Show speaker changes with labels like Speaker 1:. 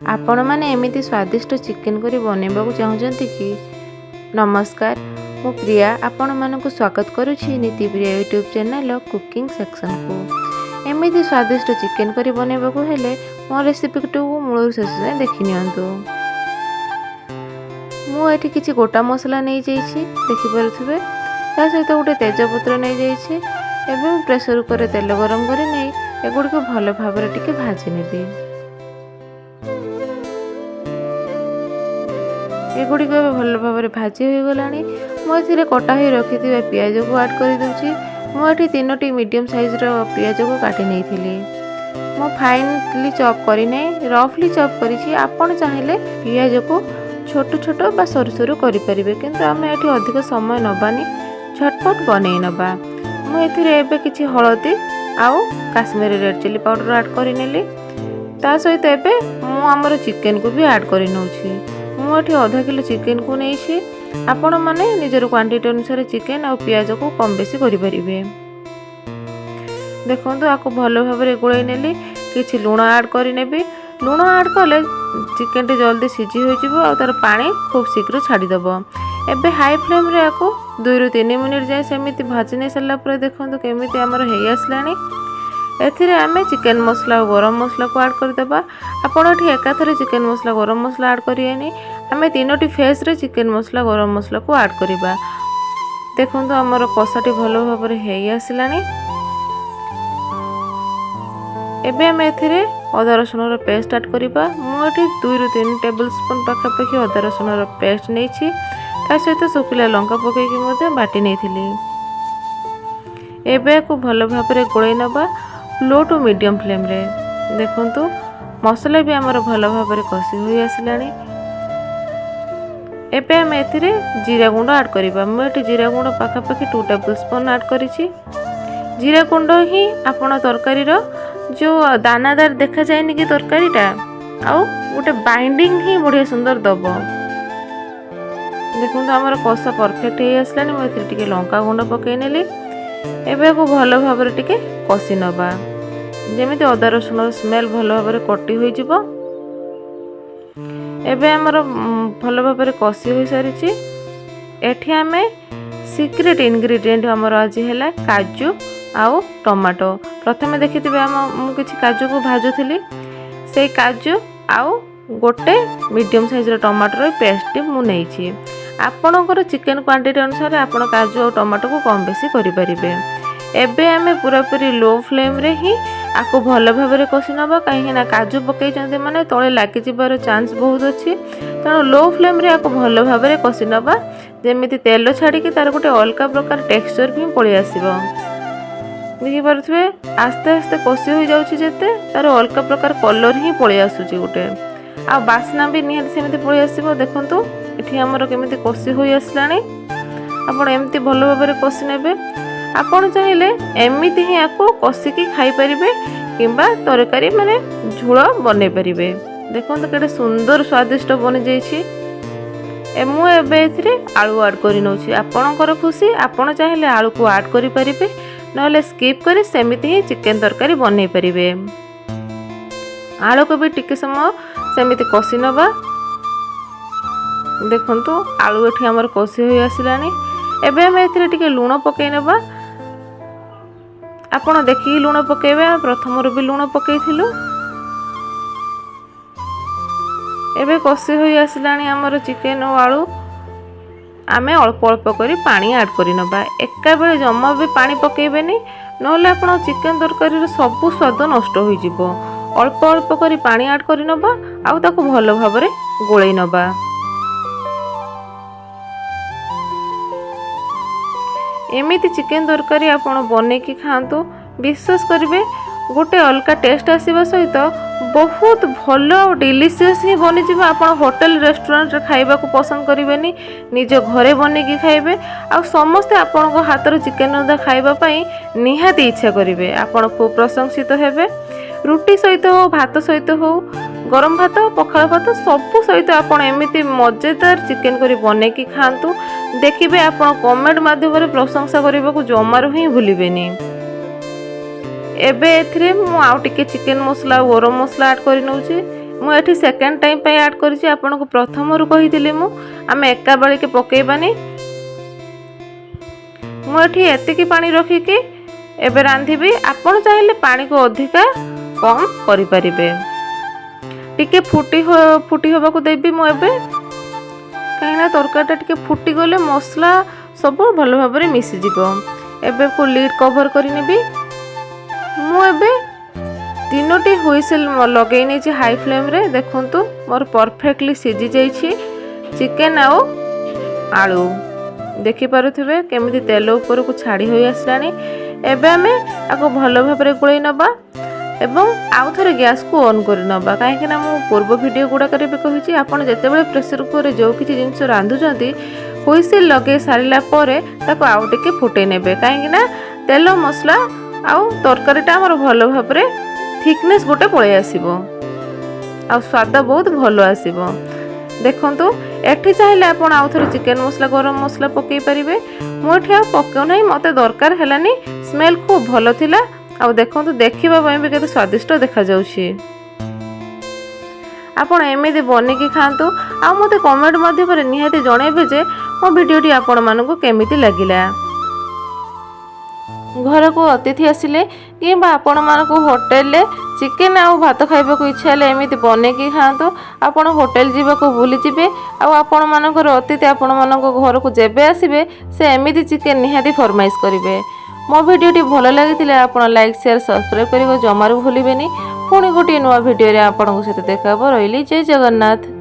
Speaker 1: आपण मैंने एमती स्वादिष्ट चिकेन करी बनवाक चाहूँगी कि? नमस्कार, मु प्रिया आपण मानक स्वागत करुछि नीति प्रिया यूट्यूब चैनल कुकिंग सेक्शन को। एमती स्वादिष्ट चिकेन करी बनवाक हेले मो रेसिपी को मूल शेष जाए देखि नियंतु। मुझे किसी गोटा मसला नहीं जाइए देखिपे ता सहित गोटे तेजपत्र नहीं जाइए। एवं प्रेसर कुकर तेल गरम कर नहीं एगुड़ी भल भाव भाजी नेबी। एगुड़िक भल भाव भाजी हो गला। मुझे कटा हो रखि पियाज को आड कर दूची। मुझे 3टी मीडियम साइज पियाज को काटी नहीं थी। मु फाइनली चॉप करना रफली चॉप करी। आपण चाहिए पियाज को छोट छोट बा सरू सरू करें किंतु आम ये अधिक समय नबानी झटपट बनई नबा। मुझे किसी हलदी आउ काश्मीरी रेड चिली पाउडर आड करनेली। ता सहित एवं आमर चिकेन को भी आड कर नौछि। मुझे आधा किलो चिकेन को नहीं आपण मैंने निजर क्वांटिटी अनुसार चिकेन और पियाज को कम बेसी करें। देखो आपको भल भाव गोल नेली किसी लुण आड करनेबी। लुण आड कले चिकेन टी जल्दी सीझी हो तार पानी खूब शीघ्र छाड़ीदेव। एबे हाई फ्लेम रे आपको 2 ରୁ 3 मिनिट जाए सेमिति भाजी नहीं सारा पर देखो केमिति आमर हो आसलानी। एथिरे आमे चिकेन मसला और गरम मसला को आड करदेबा। आपण एठी एकाथरे चिकेन मसला गरम मसला आड करिएनी। आमे 3टी फेस रे चिकेन मसला गरम मसला को आड करिबा। देखो आमर कषाटी भल भाव हो आसलानी। एबे आमे एथिरे अदा रसुन पेस्ट आड करिबा। मुझे 2 ରୁ 3 टेबल स्पून पाखापाखि अदा रसुन पेस्ट नहीं सहित सुखिला लंका पकईकि बाटी नहीं। एबे को भल भाव गोल नवा लो टू मीडियम फ्लेम रे। देखंतु मसला भी आमर भल भाव कषी हो आसलानी। एबे आम एथिरे जीरा गुंड आड करिबा। मुझे जीरा गुंड पाखापाखि 2 टेबल स्पून आड करिछि। जीरा गुंड ही आपण तरकारी जो दानादार देखा जाएनि कि तरकारीटा आउ गोटे बाइंडिंग ही बढ़िया सुंदर दब। देखो आमर कषा परफेक्ट हो आसलानी। मुझे लंका गुंड पकई नेली। एबे को भल भाव कषी नवा जमी अदा रसुन स्मेल भल भाव कटी हो। एबे आमर भल भाव कषी हो सारी। एठी आमे सीक्रेट इनग्रेडिएंट आमर आज है काजू आउ टमाटो। प्रथमे देखि किसी काजू को भाजुली से काजू आउ गोटे मीडियम साइज टमाटर पेस्ट मुझे आपणकर चिकेन क्वांटिटी अनुसार आपण काजू और टमाटो को कम बेसी करें। एबे आमे पूरा पूरी लो फ्लेम रे ही आपको भल भाव कषि नवा कहीं काजू पकई माने तले लगी जबार चांस बहुत अच्छी। तेणु लो फ्लेम रे आपको भल भाव कषि नवा जमी तेल छाड़ी तार गोटे अलग प्रकार टेक्सचर भी पलि आसो। देखिपे आस्ते आस्ते कषि हो जाते तार अलग प्रकार कलर ही पलि आसूची गोटे आ बास्ना भी निहाती सेमती पलि आसो। देखो ये आमर केमी कषि हो आसलानी। आप एमती भल भाव कषि ने आपड़ चाहिए एमती ही आपको कषिकी खाईपर कि तरकारी माने झोल बन पारे। देखो केटे सुंदर स्वादिष्ट बन जाइए। मुझे आलू आड कर नौछि। आपणकर खुशी आपण चाहिए आलू को आड करें ना स्किप कर सेमती ही चिकेन तरकारी बन पारे। आलू को भी टिके समय सेमती कषि नवा। देखंतु आलू एठी हमर कषि हो आसलानी। एबे हम एथिरे टिके लूण पकई नबा। आपण देखि लूण पकेबे प्रथम रो भी लूण पकेइथिलु। एबे कषि हो आसलानी हमर चिकेन और आलू। आमे अल्प अल्प करी पानी ऐड करि नबा। एका बेले जम्मा भी पानी पकेइबेनी नहले आपण चिकेन तरकारी रो सब स्वाद नष्ट होई जिवो। अल्प अल्प करी पानी ऐड करि नबा आउ ताको भलो भाबरे गोळेई नबा। एमिति चिकेन तरकारी आपण बनेकी खातु विश्वास करेंगे गोटे अलग टेस्ट आसवा सहित बहुत भल और डिलीशियस ही बनी जी। आप होटेल रेस्टोरेंट खाइबा को पसंद करेंगे निज घरे बनैकी खाइबे आ समस्ते आपण हाथर चिकेन रंधा खाइबापी निहाती इच्छा करेंगे। आपण खूब प्रशंसित हेबे। रुटी सहित हो भात सहित हो गरम भात पखाल भात सबू सहित आपण एमती मजेदार चिकेन करी बनैकी खातु। देखिए आपण कमेंट माध्यम प्रशंसा करने को जमारू ही भूलिबेनी। एबे एथिरे मु आउ टिके चिकेन मसला और गरम मसला ऐड कर नउची। मुझे सेकेंड टाइम पे ऐड करिछि आपनको प्रथम रु कहिथिली मु आमे एका बेले के पकेइबानी मुझे एतिकी पानी रखिकी एबे रांधिबी आपण चाहिले पानी को अधिका कम करि परिबे टिके फुटी होबा को देबी मु एबे कहिना तरकारीटा टिके फुटी गले मसला सब भल भाव में मिसी जीवो एबे को लीड कवर करि नेबी मु एबे तीनोटी हुइसेल लगे नहीं हाई फ्लेम रे देखंतु मोर परफेक्टली सिझी जाइछि चिकन आउ आलू देखि पारुथिबे केमिति तेल ऊपर को छाड़ी होई आसलानी एबे आमे आको भल भाव में गुळै नबा एवं आउ थरे गैस को ऑन कर नबा कहीं ना मु पूर्व वीडियो गुड़ाक कही आपड़ जिते प्रेसर कुकर रे जो किसी जिन रांधुंट हुइसिल लगे सारा पर आउ टे फुटे ने कहीं तेल मसला आउ तरकारीटा आमर भल भाव में थिकनेस गोटे पलि आसो आ स्वाद बहुत भल आसो देखु एठी चाहिए आपड़ आउ थे चिकेन मसला गरम मसला पकई पारे मुझे पकाऊ ना मत दरकार है स्मेल खूब भल थिला आ देखो देखा भी केते स्वादिष्ट देखा जाउछि आपण एमिति बनिकी खातु आ मते कमेंट माध्यम निहाती जणेबे जे मो वीडियोटी आपण मानकु केमिति लागिला घर को अतिथि आसिले कि आपण मानकु होटल ले चिकेन आ भात खाइबा को इच्छा ले एमिति बनेकी खातु आपण होटल जीवा को भूली जिबे आ आपण मानकर अतिथि आपण मानको घर को जेबे आसीबे से एमिति चिकेन निहाती फरमाइश करिवे मो वीडियोटी भल लगी आप लाइक शेयर सब्सक्राइब करने जमारू भूलें पुणी गोटे नुआ वीडियो आपन सहित देखा रही जय जगन्नाथ।